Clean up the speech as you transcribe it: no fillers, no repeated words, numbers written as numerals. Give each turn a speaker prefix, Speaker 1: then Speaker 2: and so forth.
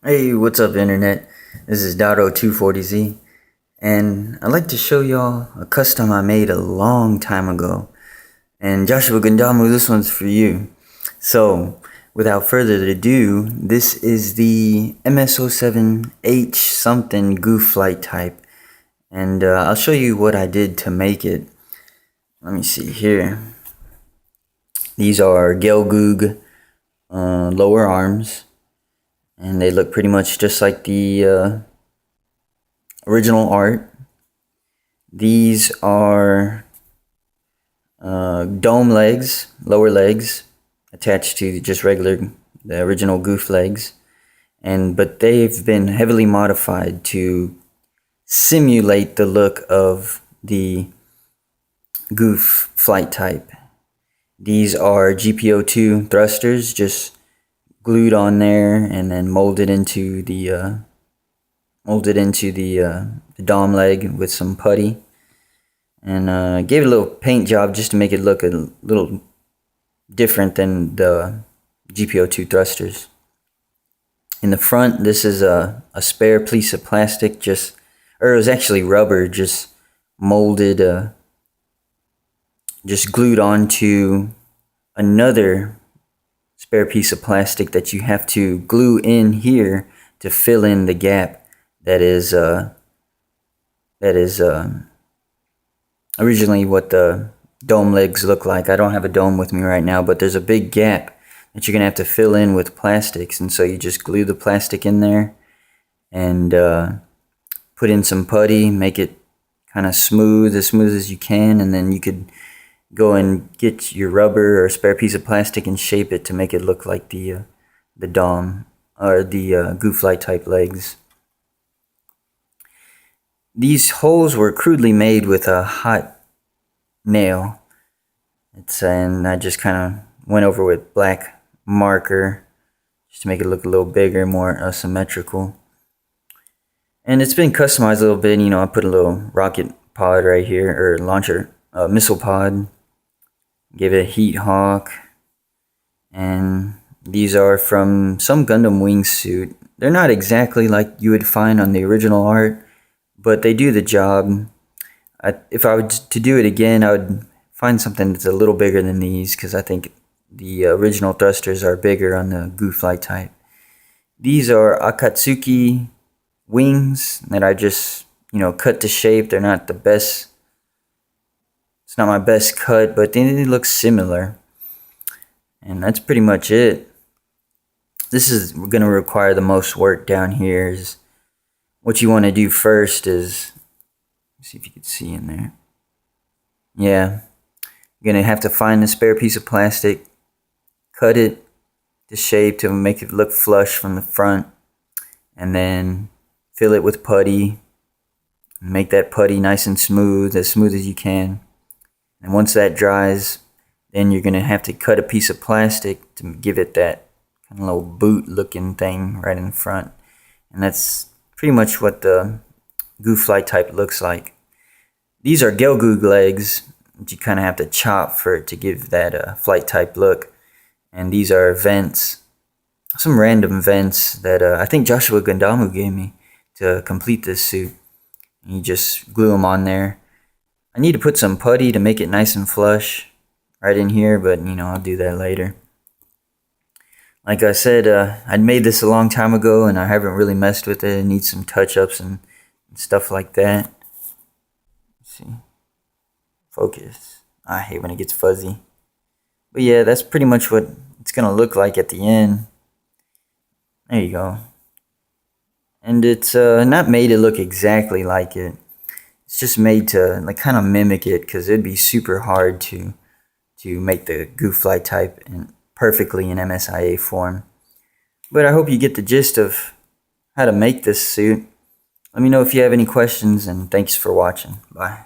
Speaker 1: Hey, what's up, internet? This is Dotto240Z, and I'd like to show y'all a custom I made a long time ago. And Joshua Gundamu, this one's for you. So, without further ado, this is the MS07H something Gouf flight type, and I'll show you what I did to make it. Let me see here. These are Gelgoog lower arms. And they look pretty much just like the original art. These are dome legs, lower legs, attached to just the original Gouf legs. But they've been heavily modified to simulate the look of the Gouf flight type. These are GPO2 thrusters, just glued on there and then molded into the dom leg with some putty, and gave it a little paint job just to make it look a little different than the GPO2 thrusters. In the front, this is a spare piece of plastic, it was actually rubber, just molded, just glued onto another spare piece of plastic that you have to glue in here to fill in the gap that is originally what the dome legs look like. I don't have a dome with me right now, but there's a big gap that you're gonna have to fill in with plastics, and so you just glue the plastic in there and put in some putty, make it kind of smooth as you can, and then you could go and get your rubber or spare piece of plastic and shape it to make it look like the dom or the Gouf flight type legs. These holes were crudely made with a hot nail. And I just kind of went over with black marker just to make it look a little bigger, more symmetrical. And it's been customized a little bit. I put a little rocket pod right here, or launcher, missile pod. Give it a heat hawk, and these are from some Gundam wingsuit. They're not exactly like you would find on the original art, but they do the job. If I were to do it again, I would find something that's a little bigger than these, because I think the original thrusters are bigger on the Gouf flight type. These are Akatsuki wings that I just cut to shape. They're not the best. It's not my best cut, but they look similar. And that's pretty much it. This is going to require the most work down here. What you want to do first is, see if you can see in there. Yeah. You're going to have to find a spare piece of plastic, cut it to shape to make it look flush from the front, and then fill it with putty. Make that putty nice and smooth as you can. And once that dries, then you're going to have to cut a piece of plastic to give it that kind of little boot looking thing right in front. And that's pretty much what the Gouf flight type looks like. These are Gelgoog legs that you kind of have to chop for it to give that flight type look. And these are vents, some random vents that I think Joshua Gundamu gave me to complete this suit. And you just glue them on there. I need to put some putty to make it nice and flush right in here, but I'll do that later. Like I said, I'd made this a long time ago and I haven't really messed with it. It needs some touch-ups and stuff like that. Let's see. Focus. I hate when it gets fuzzy. But yeah, that's pretty much what it's going to look like at the end. There you go. And it's not made to look exactly like it. It's just made to kind of mimic it, because it'd be super hard to make the Gouf flight type perfectly in MSIA form. But I hope you get the gist of how to make this suit. Let me know if you have any questions, and thanks for watching. Bye.